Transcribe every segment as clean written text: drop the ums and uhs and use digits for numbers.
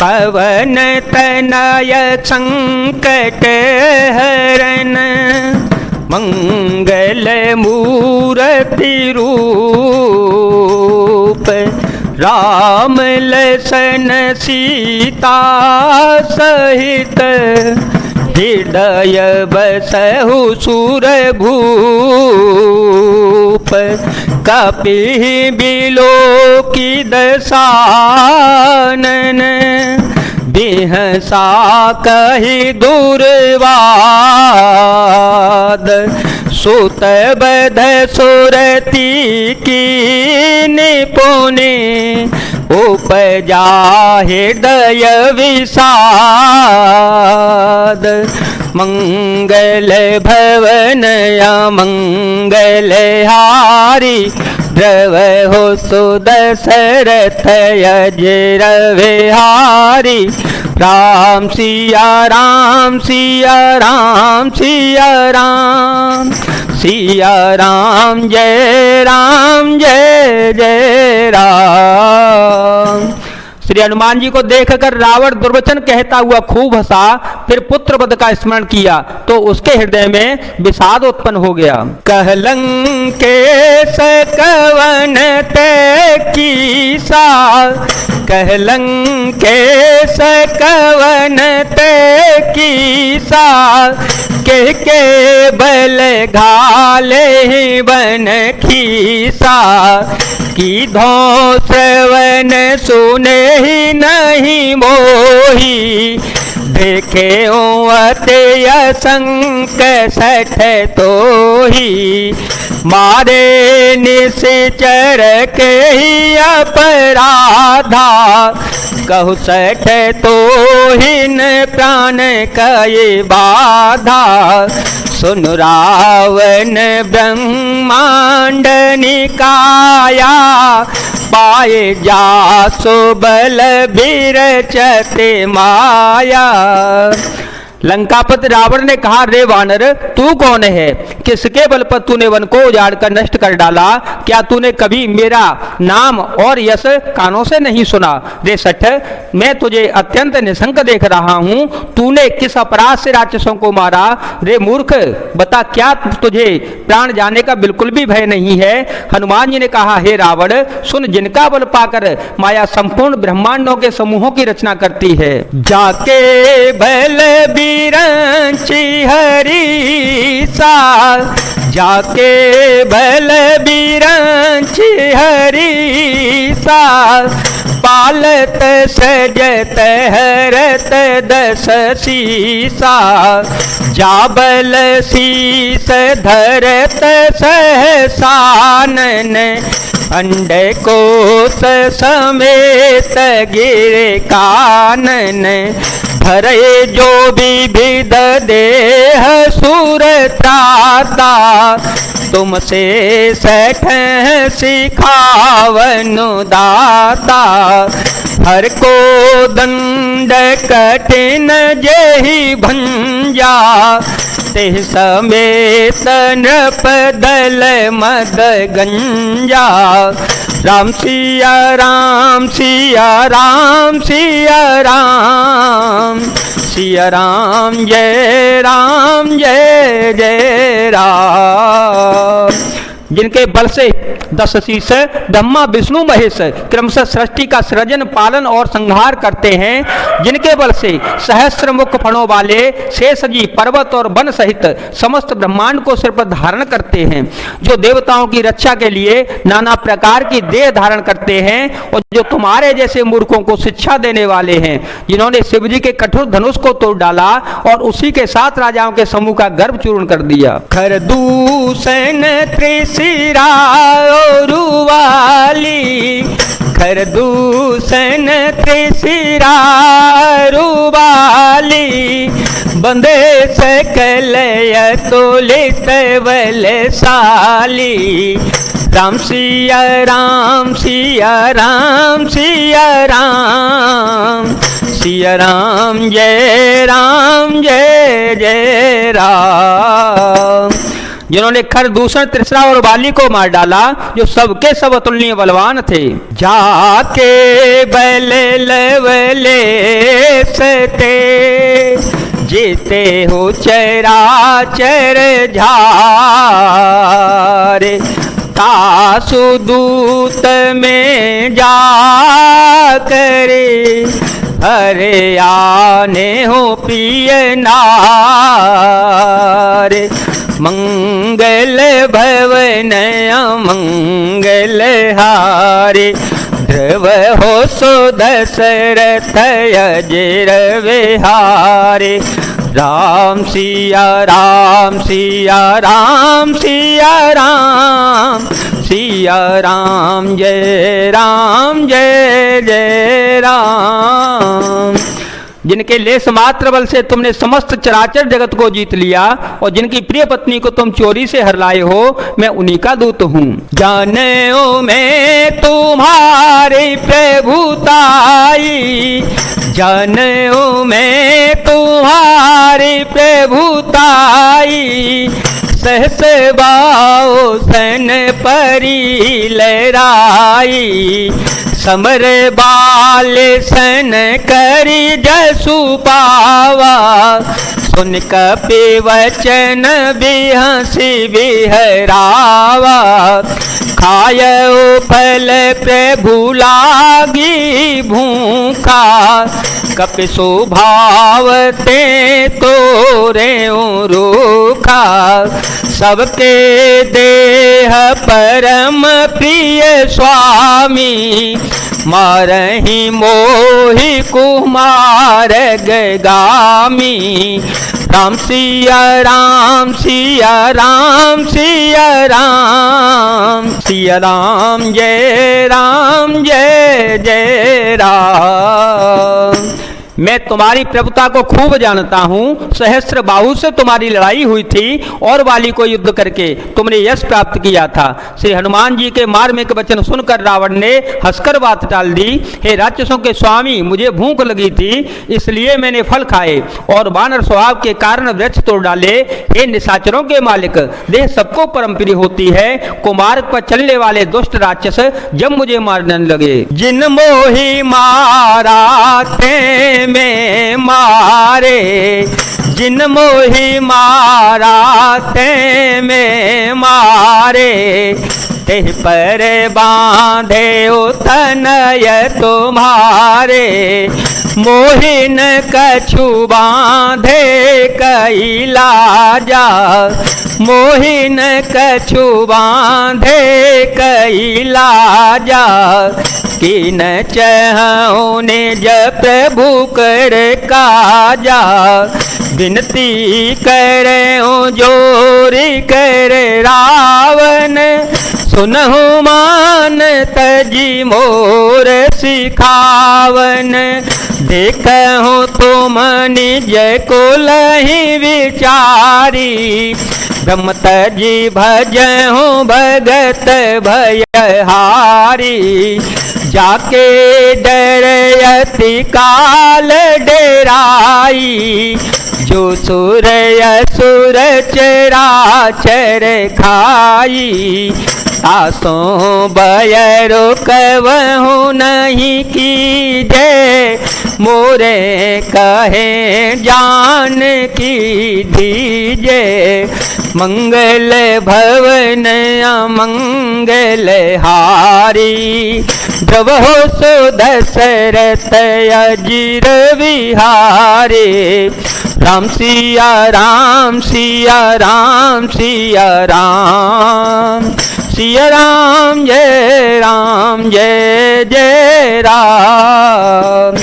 पवन तनय संकट हरन, मंगल मूर्ति रूप, राम लसन सीता सहित, हृदय बसहु सुर भूप। कपिः बिलोकिदसानन, बिहसा कहि दुर्वाद, सुत बध सुरति कीनि पुनि, उपजा हृदय विषाद। मंगल भवन अमंगल हारी, द्रवहु सुदशरथ अजर विहारी। राम सिया राम सिया राम सिया राम, सिया राम जय जय राम। श्री हनुमान जी को देखकर रावण दुर्वचन कहता हुआ खूब हंसा, फिर पुत्र वध का स्मरण किया तो उसके हृदय में विषाद उत्पन्न हो गया। कहलंकेश कवन ते कीसा, कहलंकेश कवन ते कीसा, के बल घाले बन खीसा। की धो श्रवण सुने ही नहीं मोही, देखे अति असंक सठ तो ही। मारे निश्चर के ही अपराधा, कहु सठ तो हिन प्राण कये बाधा। सुन रावण ब्रह्मांड निकाया, पाए जासो बल बिरचते माया। लंकापति रावण ने कहा, रे वानर तू कौन है, किसके बल पर तूने वन को उजाड़ कर नष्ट कर डाला। क्या तूने कभी मेरा नाम और यश कानों से नहीं सुना। रे सठ, मैं तुझे अत्यंत निशंक देख रहा हूँ, तूने किस अपराध से राक्षसों को मारा। रे मूर्ख, बता क्या तुझे प्राण जाने का बिल्कुल भी भय नहीं है। हनुमान जी ने कहा, हे रावण सुन, जिनका बल पाकर माया संपूर्ण ब्रह्मांडों के समूहों की रचना करती है। जाके बल बिरंची हरीसा, जाके बल बिरंची हरीसा। पालत सजत हरत दस सीसा, जाबल शीस धरत सहसानन। अंड कोस समेत गिरे कानन, भरे जो विविध देह सुर त्राता। तुमसे सठ सिखावनु दाता, हर को दंड कठिन जेहि भंजा। ते समेत नृप दल मद गंजा। राम सिया राम सिया राम सिया राम, सिया राम जय जय राम। जिनके बल से दस शीश ब्रह्मा विष्णु महेश क्रमशः सृष्टि का सृजन पालन और संहार करते हैं, जिनके बल से सहस्त्र मुख फणों वाले शेषजी पर्वत और वन सहित समस्त ब्रह्मांड को सिर पर धारण करते हैं, जो देवताओं की रक्षा के लिए नाना प्रकार की देह धारण करते हैं, और जो तुम्हारे जैसे मूर्खों को शिक्षा देने वाले हैं, जिन्होंने शिव जी के कठोर धनुष को तोड़ डाला और उसी के साथ राजाओं के समूह का गर्भ चूर्ण कर दिया। खरदूषण त्रिशिरा रुवाली, खरदूषण त्रिशिरा रुवाली। बंदे सकल तुलित बलशाली। राम सिया राम सिया राम सिया राम, सिया राम जय जय राम। जिन्होंने खरदूषण, तृष्णा और बाली को मार डाला, जो सबके सब अतुलनीय बलवान थे। जाके बल लवले सते जीते हो चराचर झारे, तासु दूत में जा करे हरे आने हो प्रिय नारे। मंगल भवन अमंगल हारे, ध्रुव हो सो दशरथ अजर विहारे। राम सिया राम सिया राम सिया राम, सिया राम जय जय राम। जिनके लेस मात्र बल से तुमने समस्त चराचर जगत को जीत लिया और जिनकी प्रिय पत्नी को तुम चोरी से हर लाए हो, मैं उन्हीं का दूत हूँ। जाने मैं तुम्हारी प्रभुताई, जाने मैं तुम्हारी प्रभुताई। सहस बाओ सन परी लहराई, समर बाल सन करी जसु पावा। सुन कपि वचन बिहसी बिहरावा, खायो फल प्रभु लागी भूखा। कपि स्वभाव ते तोरे रूखा, सबके देह परम प्रिय स्वामी। मारहि मोहि कुमार गगामी, राम सिया राम सिया राम सिया राम, सिया राम जय जय राम। मैं तुम्हारी प्रभुता को खूब जानता हूँ। सहस्त्र बाहु से तुम्हारी लड़ाई हुई थी और वाली को युद्ध करके तुमने यश प्राप्त किया था। श्री हनुमान जी के मार्मिक वचन सुनकर रावण ने हंसकर बात टाल दी। हे राक्षसों के स्वामी, मुझे भूख लगी थी इसलिए मैंने फल खाए और वानर स्वभाव के कारण वृक्ष तोड़ डाले। हे निशाचरों के मालिक, देह सबको परम प्रिय होती है। कुमार्ग पर चलने वाले दुष्ट राक्षस जब मुझे मारने लगे, जिन मोहि मारा ते में मारे, जिन मोहि मारा ते में मारे। तेह पर बांधे तनय तुम्हारे, मोहिन कछु बांधे कैलाजा। मोहिन कछु बांधे कैलाजा, किन चहु निज प्रभु कर काजा। विनती करे जोरी कर रावण, सुनहु मान तजी मोर सिखावन। देखहु तुम निज कुलहि विचारी, ब्रह्म तजी भजहु भगत भयहारी। जाके डरयति काल डेराई, जो सुर असुर चराचर खाई। आसों बयरो कवहु नहीं कीजे, मोरे कहे जान की दीजे। मंगल भवन अमंगल हारी, द्रवहो सो दशरथ अजिर विहारे। राम सिया राम सिया राम सिया राम, सिया राम जय जय राम।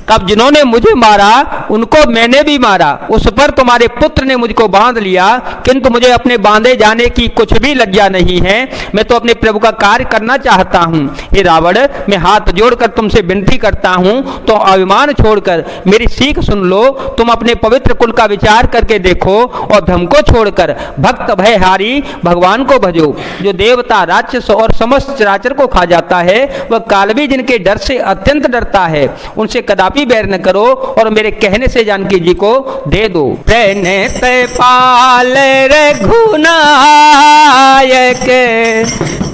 तब जिन्होंने मुझे मारा उनको मैंने भी मारा, उस पर तुम्हारे पुत्र ने मुझको बांध लिया, किंतु मुझे अपने बांधे जाने की कुछ भी लज्जा नहीं है। मैं तो अपने प्रभु का कार्य करना चाहता हूँ। हे रावण, मैं हाथ जोड़कर तुमसे विनती करता हूँ, तो अभिमान छोड़कर मेरी सीख सुन लो। तुम अपने पवित्र कुल का विचार करके देखो और भ्रम को छोड़कर भक्त भयहारी भगवान को भजो। जो देवता, राक्षस और समस्त चराचर को खा जाता है, वह कालवी जिनके डर से अत्यंत डरता है, उनसे कदापि कदापि बैर न करो और मेरे कहने से जानकी जी को दे दो। प्रणत पाल रघुनायक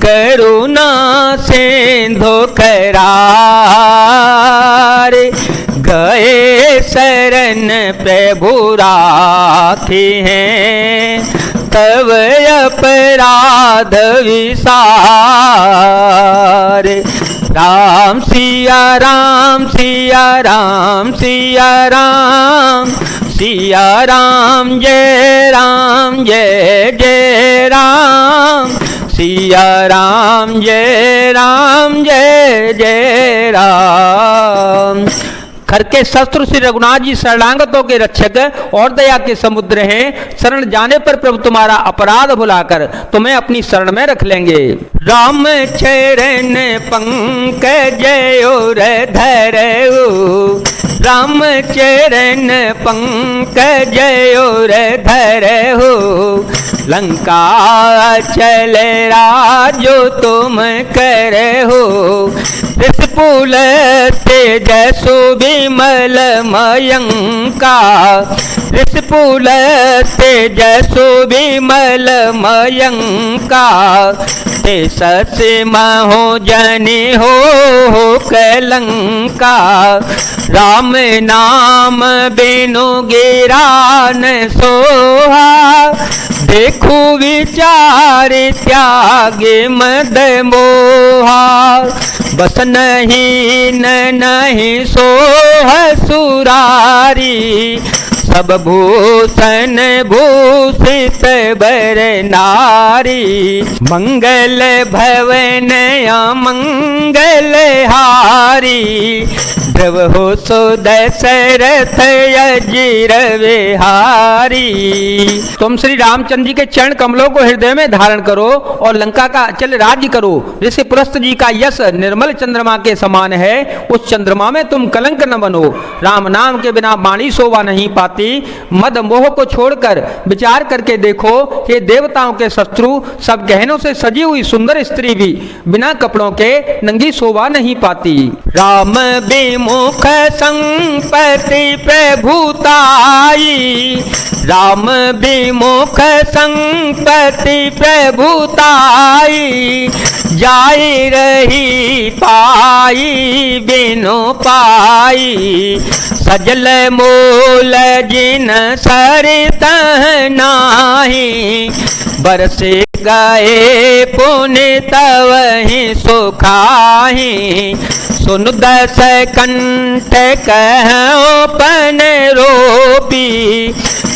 करुणा सिंधु करार, गए शरण प्रभु राखे हैं तब अपराध विसार। राम सिया राम सिया राम सिया राम, सिया राम जय जय राम, सिया राम जय जय राम। खर के शस्त्र श्री रघुनाथ जी शरणागतों के रक्षक और दया के समुद्र हैं। शरण जाने पर प्रभु तुम्हारा अपराध भुलाकर तुम्हें अपनी शरण में रख लेंगे। राम चरण पंकज और धरऊ, राम चरण पंकज और धरऊ, लंका चल राजो तुम करहु, त्रिशूल तेजसु विमल मयंका, त्रिशूल तेजसु विमल मयंका, ते ससिमहो जनि हो कलंका, राम नाम बिनु गिरा न सोहा, देखो विचार त्यागे मद मोहा, बस नहीं न नहीं सोह सुरारी, सब भूषण भूषित बर नारी, मंगल भवन अमंगल हारी, ध्रुव हो सो दशरथ अजीर विहारी। तुम श्री रामचंद्र जी के चरण कमलों को हृदय में धारण करो और लंका का अचल राज्य करो। ऋषि पुलस्त जी का यश निर्मल चंद्रमा के समान है, उस चंद्रमा में तुम कलंक न बनो। राम नाम के बिना वाणी शोभा नहीं पाती। मद मोह को छोड़कर विचार करके देखो, ये देवताओं के शत्रु सब गहनों से सजी हुई सुंदर स्त्री भी बिना कपड़ों के नंगी शोभा नहीं पाती। राम विमुख संपत्ति प्रभुताई, राम विमुख संपत्ति प्रभुताई, जाई रही पाई बिनु पाई, सजल मूल जिन सरित नाही, बरसे गए पुण्य तवहि सुखाहि, सुन दस कंठ कहो पन रोपी,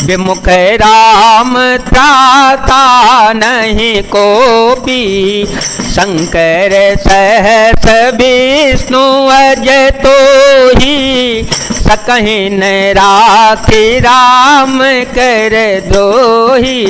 विमुख राम त्राता नहीं कोपी, शंकर सहस विष्णु अजय तो ही, सकहि न राखी राम कर द्रोही।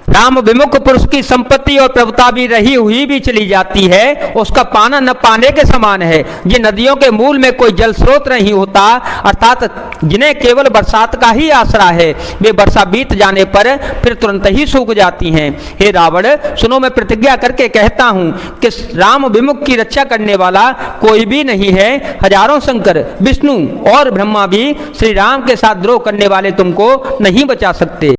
राम विमुख पुरुष की संपत्ति और प्रभुता भी रही हुई भी चली जाती है, उसका पाना न पाने के समान है। जिन नदियों के मूल में कोई जल स्रोत नहीं होता, अर्थात जिन्हें केवल बरसात का ही आसरा है, वे वर्षा बीत जाने पर फिर तुरंत ही सूख जाती हैं। हे रावण, सुनो, मैं प्रतिज्ञा करके कहता हूँ कि राम विमुख की रक्षा करने वाला कोई भी नहीं है। हजारों शंकर, विष्णु और ब्रह्मा भी श्री राम के साथ द्रोह करने वाले तुमको नहीं बचा सकते।